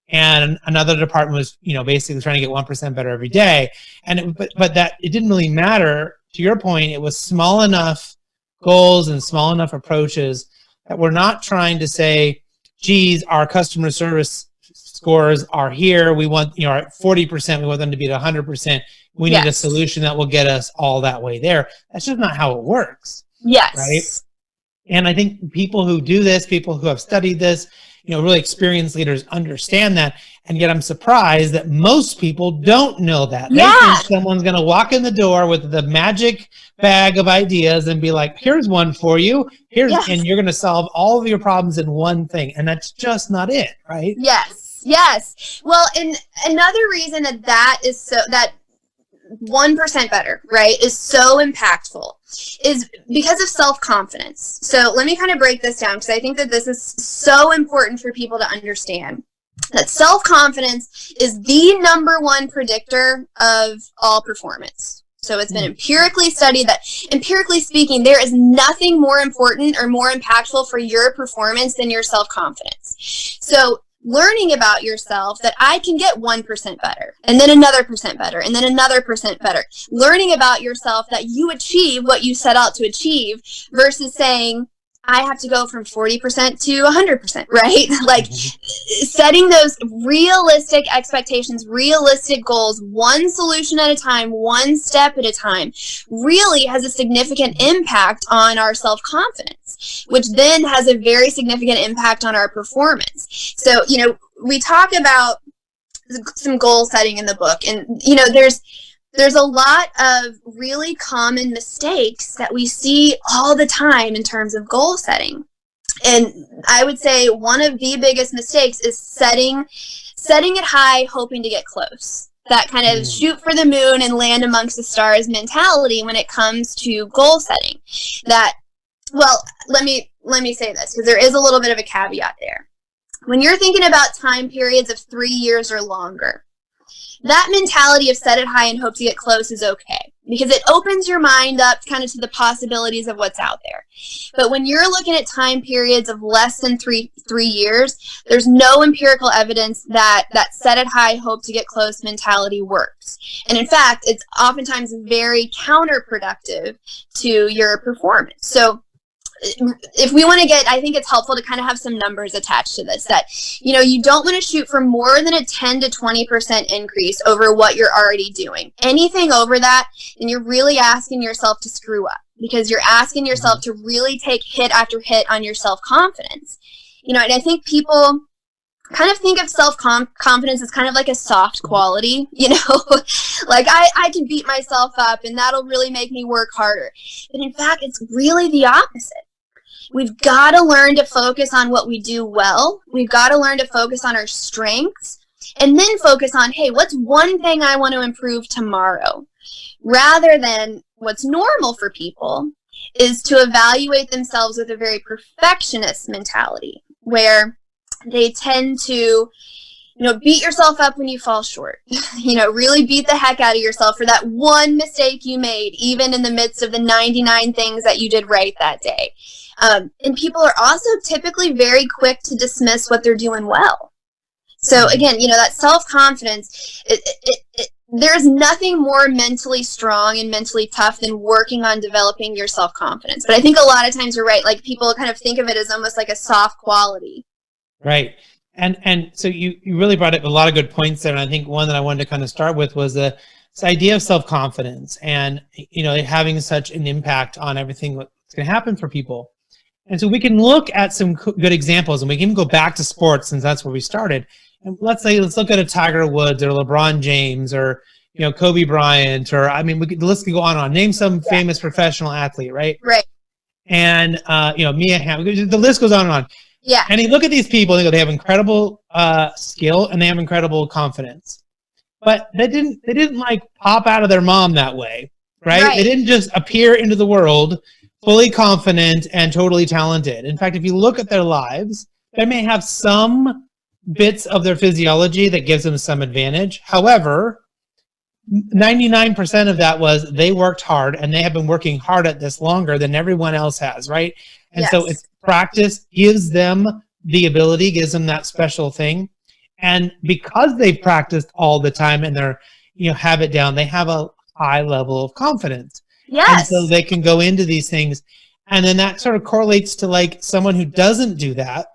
And another department was, basically trying to get 1% better every day. And but that it didn't really matter. To your point, it was small enough goals and small enough approaches that we're not trying to say, geez, our customer service scores are here. We want, at 40%, we want them to be at 100%. We need a solution that will get us all that way there. That's just not how it works. Yes. Right. And I think people who do this, people who have studied this, really experienced leaders understand that. And yet I'm surprised that most people don't know that. They think someone's going to walk in the door with the magic bag of ideas and be like, here's one for you. And you're going to solve all of your problems in one thing. And that's just not it, right? Yes. Well, and another reason that is so, that 1% better, right, is so impactful is because of self-confidence. So let me kind of break this down, because I think that this is so important for people to understand. That self-confidence is the number one predictor of all performance. So it's been empirically studied that, empirically speaking, there is nothing more important or more impactful for your performance than your self-confidence. So learning about yourself, that I can get 1% better, and then another percent better, and then another percent better. Learning about yourself that you achieve what you set out to achieve, versus saying, I have to go from 40% to 100%, right? Like setting those realistic expectations, realistic goals, one solution at a time, one step at a time, really has a significant impact on our self-confidence, which then has a very significant impact on our performance. So, we talk about some goal setting in the book, and, there's a lot of really common mistakes that we see all the time in terms of goal setting. And I would say one of the biggest mistakes is setting it high, hoping to get close. That kind of shoot for the moon and land amongst the stars mentality when it comes to goal setting. Well, let me say this, because there is a little bit of a caveat there. When you're thinking about time periods of 3 years or longer, that mentality of set it high and hope to get close is okay, because it opens your mind up kind of to the possibilities of what's out there. But when you're looking at time periods of less than three years, there's no empirical evidence that set it high, hope to get close mentality works. And in fact, it's oftentimes very counterproductive to your performance. So if we want to I think it's helpful to kind of have some numbers attached to this, that, you don't want to shoot for more than a 10 to 20% increase over what you're already doing. Anything over that, then you're really asking yourself to screw up, because you're asking yourself to really take hit after hit on your self-confidence. And I think people kind of think of self-confidence as kind of like a soft quality, like I can beat myself up and that'll really make me work harder. But in fact, it's really the opposite. We've got to learn to focus on what we do well. We've got to learn to focus on our strengths, and then focus on, hey, what's one thing I want to improve tomorrow? Rather than what's normal for people is to evaluate themselves with a very perfectionist mentality, where they tend to, beat yourself up when you fall short, really beat the heck out of yourself for that one mistake you made, even in the midst of the 99 things that you did right that day. And people are also typically very quick to dismiss what they're doing well. So again, that self-confidence, there's nothing more mentally strong and mentally tough than working on developing your self-confidence. But I think a lot of times you're right, like people kind of think of it as almost like a soft quality. Right. And so you really brought up a lot of good points there. And I think one that I wanted to kind of start with was this idea of self-confidence and, having such an impact on everything that's going to happen for people. And so we can look at some good examples, and we can go back to sports, since that's where we started. And let's look at a Tiger Woods or LeBron James or, Kobe Bryant, or, the list could go on and on. Name some famous professional athlete, right? Right. And, Mia Hamm, the list goes on and on. Yeah. And you look at these people and they have incredible skill and they have incredible confidence. But they didn't like pop out of their mom that way, right? They didn't just appear into the world fully confident and totally talented. In fact, if you look at their lives, they may have some bits of their physiology that gives them some advantage. However, 99% of that was they worked hard, and they have been working hard at this longer than everyone else has, right? And so it's practice gives them the ability, gives them that special thing. And because they've practiced all the time and they're, have it down, they have a high level of confidence. Yes. And so they can go into these things. And then that sort of correlates to like someone who doesn't do that.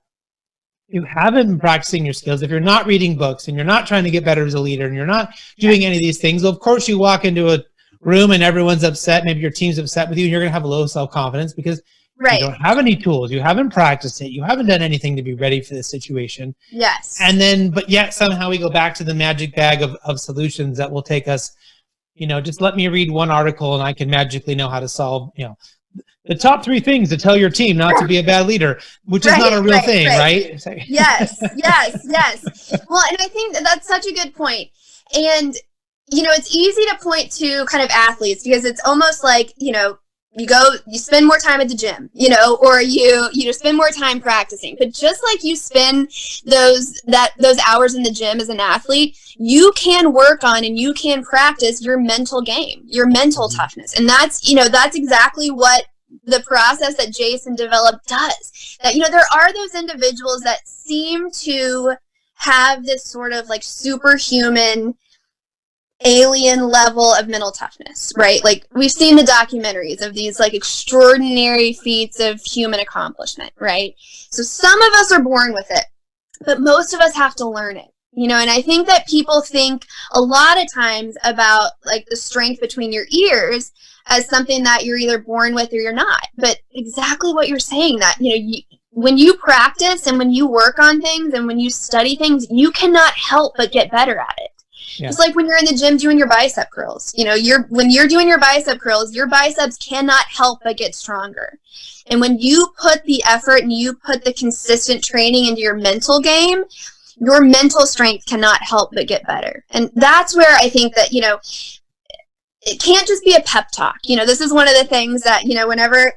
You haven't been practicing your skills. If you're not reading books and you're not trying to get better as a leader and you're not doing any of these things, well, of course you walk into a room and everyone's upset. Maybe your team's upset with you and you're going to have low self-confidence because you don't have any tools. You haven't practiced it. You haven't done anything to be ready for this situation. Yes. And then, but yet somehow we go back to the magic bag of solutions that will take us, just let me read one article and I can magically know how to solve, the top 3 things to tell your team not to be a bad leader, which is not a real thing, right? Yes. Well, and I think that's such a good point. And, it's easy to point to kind of athletes because it's almost like, you spend more time at the gym, or you spend more time practicing. But just like you spend those hours in the gym as an athlete, you can work on and you can practice your mental game, your mental toughness. And that's exactly what the process that Jason developed does. That, there are those individuals that seem to have this sort of like superhuman alien level of mental toughness, right? Like we've seen the documentaries of these like extraordinary feats of human accomplishment, right? So some of us are born with it, but most of us have to learn it, and I think that people think a lot of times about like the strength between your ears as something that you're either born with or you're not. But exactly what you're saying, that, when you practice and when you work on things and when you study things, you cannot help but get better at it. Yeah. Just like when you're in the gym doing your bicep curls, when you're doing your bicep curls, your biceps cannot help but get stronger. And when you put the effort and you put the consistent training into your mental game, your mental strength cannot help but get better. And that's where I think that, it can't just be a pep talk. This is one of the things that, whenever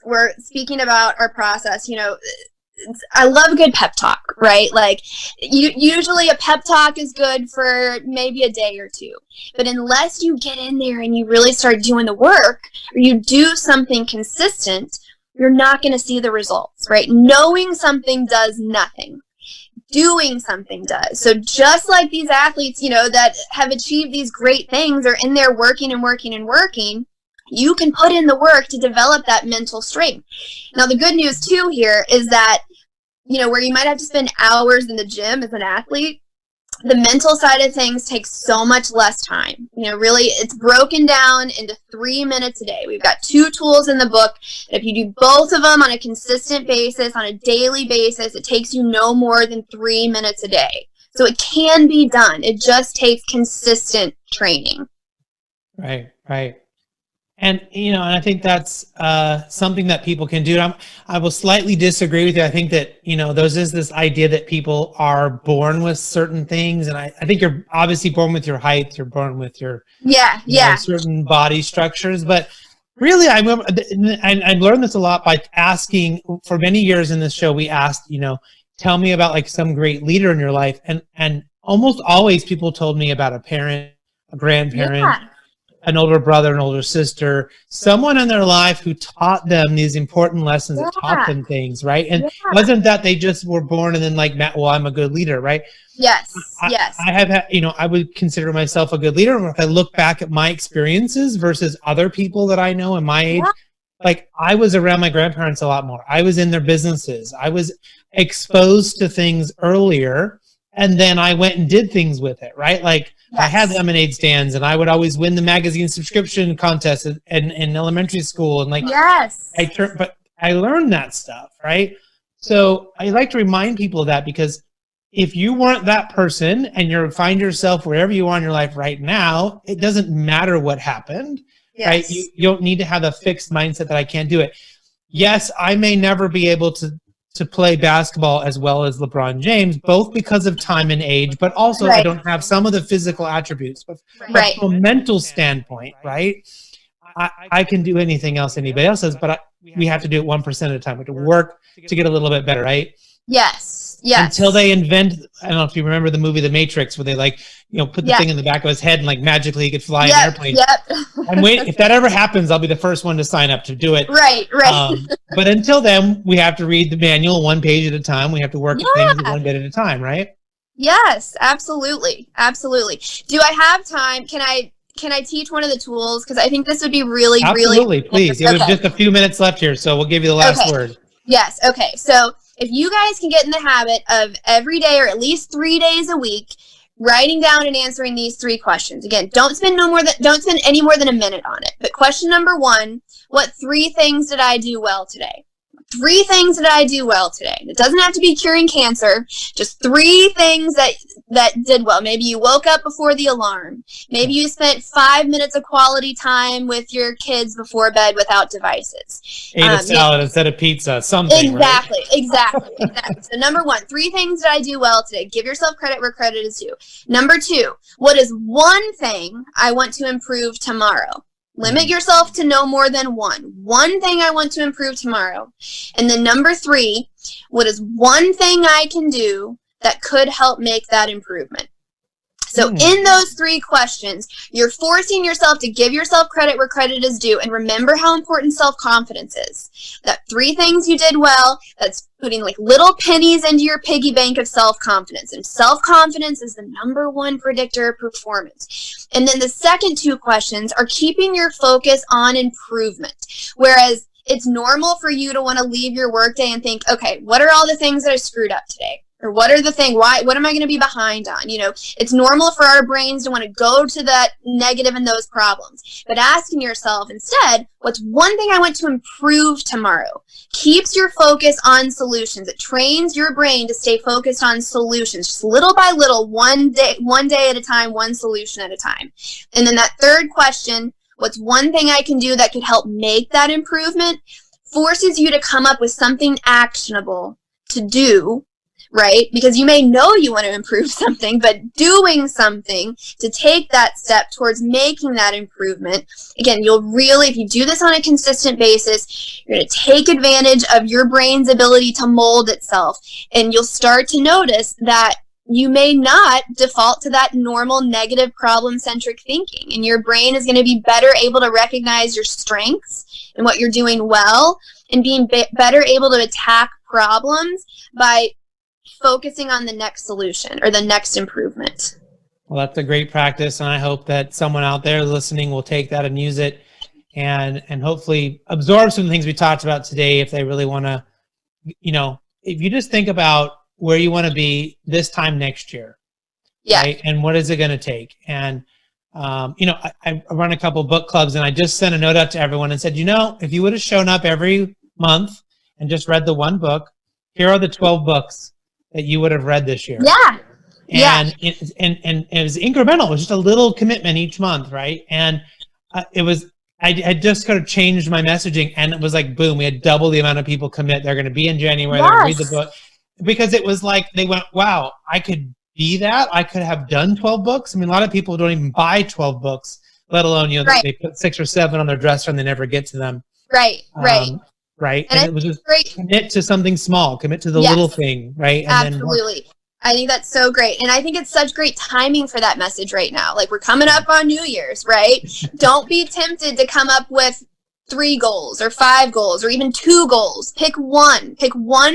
we're speaking about our process, I love a good pep talk, right? Like usually a pep talk is good for maybe a day or two, but unless you get in there and you really start doing the work or you do something consistent, you're not going to see the results, right? Knowing something does nothing. Doing something does. So just like these athletes, that have achieved these great things are in there working and working and working, you can put in the work to develop that mental strength. Now, the good news too here is that, where you might have to spend hours in the gym as an athlete, the mental side of things takes so much less time. Really, it's broken down into 3 minutes a day. We've got 2 tools in the book. If you do both of them on a consistent basis, on a daily basis, it takes you no more than 3 minutes a day. So it can be done. It just takes consistent training. Right. And, and I think that's something that people can do. I will slightly disagree with you. I think that, there's this idea that people are born with certain things. And I think you're obviously born with your height. You're born with your certain body structures. But really, I remember, and I've learned this a lot by asking, for many years in this show, we asked, tell me about like some great leader in your life. And almost always people told me about a parent, a grandparent, an older brother, an older sister, someone in their life who taught them these important lessons, that taught them things, right? And it wasn't that they just were born and then like, well, I'm a good leader, right? Yes. I have had, I would consider myself a good leader. If I look back at my experiences versus other people that I know in my age, like I was around my grandparents a lot more. I was in their businesses. I was exposed to things earlier. And then I went and did things with it, right? Like I had lemonade stands and I would always win the magazine subscription contest in elementary school. And like, but I learned that stuff, right? So I like to remind people of that, because if you weren't that person and you find yourself wherever you are in your life right now, it doesn't matter what happened, right? You don't need to have a fixed mindset that I can't do it. Yes, I may never be able to play basketball as well as LeBron James, both because of time and age, but also I don't have some of the physical attributes. But from a mental standpoint, right, I can do anything else anybody else does, but we have to do it 1% at a time. We have to work to get a little bit better, right? Yes. Yes. Until they invent, I don't know if you remember the movie The Matrix, where they put the thing in the back of his head and magically he could fly an airplane. I'm waiting. If that ever happens, I'll be the first one to sign up to do it. Right. But until then, we have to read the manual one page at a time. We have to work at things one bit at a time, right? Yes, absolutely. Do I have time? Can I teach one of the tools? Because I think this would be really, absolutely, please. We have just a few minutes left here, so we'll give you the last word. Yes. Okay. So if you guys can get in the habit of every day or at least 3 days a week writing down and answering these 3 questions. Again, don't spend any more than a minute on it. But question number 1, what 3 things did I do well today? 3 things that I do well today. It doesn't have to be curing cancer. Just 3 things that did well. Maybe you woke up before the alarm. Maybe you spent 5 minutes of quality time with your kids before bed without devices. Ate a salad instead of pizza. Something. Exactly. Right? Exactly. So number 1, 3 things that I do well today. Give yourself credit where credit is due. Number 2, what is one thing I want to improve tomorrow? Limit yourself to no more than one thing I want to improve tomorrow. And then number 3, what is one thing I can do that could help make that improvement? So in those 3 questions, you're forcing yourself to give yourself credit where credit is due. And remember how important self-confidence is. That 3 things you did well, that's putting little pennies into your piggy bank of self-confidence. And self-confidence is the number 1 predictor of performance. And then the second 2 questions are keeping your focus on improvement. Whereas it's normal for you to want to leave your workday and think, okay, what are all the things that I screwed up today? Or what are the things, what am I going to be behind on? It's normal for our brains to want to go to that negative and those problems. But asking yourself instead, what's one thing I want to improve tomorrow? Keeps your focus on solutions. It trains your brain to stay focused on solutions, just little by little, one day at a time, one solution at a time. And then that third question, what's one thing I can do that could help make that improvement, forces you to come up with something actionable to do, right? Because you may know you want to improve something, but doing something to take that step towards making that improvement, again, you'll really, if you do this on a consistent basis, you're going to take advantage of your brain's ability to mold itself. And you'll start to notice that you may not default to that normal negative problem-centric thinking. And your brain is going to be better able to recognize your strengths and what you're doing well, and being better able to attack problems by focusing on the next solution or the next improvement. Well, that's a great practice, and I hope that someone out there listening will take that and use it, and hopefully absorb some things we talked about today. If they really want to, if you just think about where you want to be this time next year, right? And what is it going to take? And I run a couple book clubs, and I just sent a note out to everyone and said, if you would have shown up every month and just read the one book, here are the 12 books that you would have read this year. And it was incremental. It was just a little commitment each month, right? And I just kind of changed my messaging, and it was boom, we had double the amount of people commit. They're going to be in January. They're going to read the book, because it was they went, wow, I could be that. I could have done 12 books. I mean, a lot of people don't even buy 12 books, let alone, they put 6 or 7 on their dresser and they never get to them. Right. And it was just commit to something small, commit to the little thing, right? And absolutely. I think that's so great. And I think it's such great timing for that message right now. We're coming up on New Year's, right? Don't be tempted to come up with 3 goals or 5 goals or even 2 goals. Pick one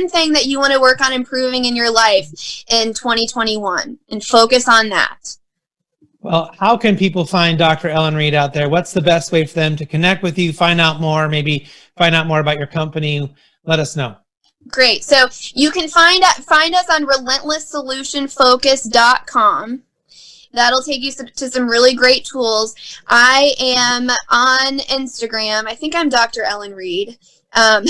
thing that you want to work on improving in your life in 2021 and focus on that. Well, how can people find Dr. Ellen Reed out there? What's the best way for them to connect with you, find out more, maybe find out more about your company? Let us know. Great. So you can find us on relentlesssolutionfocus.com. That'll take you to some really great tools. I am on Instagram. I think I'm Dr. Ellen Reed. On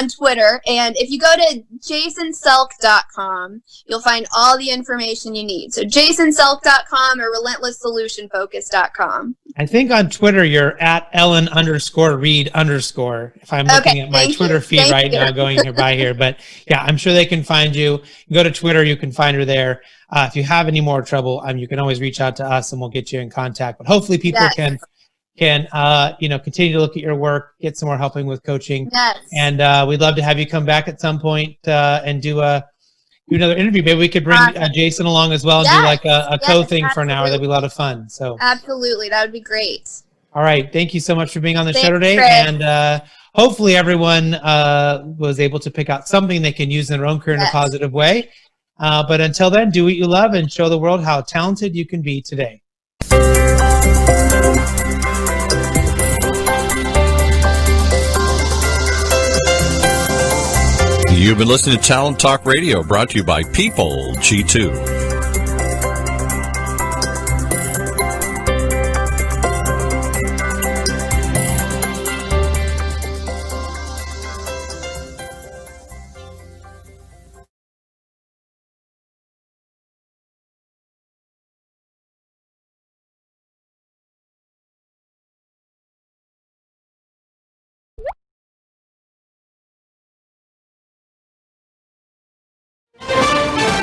Twitter. And if you go to jasonselk.com, you'll find all the information you need. So jasonselk.com or relentlesssolutionfocus.com. I think on Twitter, you're at Ellen_Reed_, if I'm looking at my Twitter feed right now going here by here. But yeah, I'm sure they can find you. You go to Twitter, you can find her there. If you have any more trouble, you can always reach out to us and we'll get you in contact. But hopefully people can can, continue to look at your work, get some more helping with coaching. Yes. And we'd love to have you come back at some point and do another interview. Maybe we could bring Jason along as well and do like a co-thing for an hour. That'd be a lot of fun. So absolutely, that would be great. All right. Thank you so much for being on the Thanks, show today. Chris. And hopefully everyone was able to pick out something they can use in their own career in a positive way. But until then, do what you love and show the world how talented you can be today. You've been listening to Talent Talk Radio, brought to you by People G2.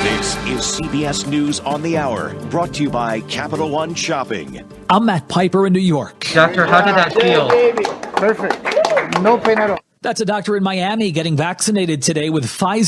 This is CBS News on the Hour, brought to you by Capital One Shopping. I'm Matt Piper in New York. Doctor, how did that feel? Perfect. No pain at all. That's a doctor in Miami getting vaccinated today with Pfizer.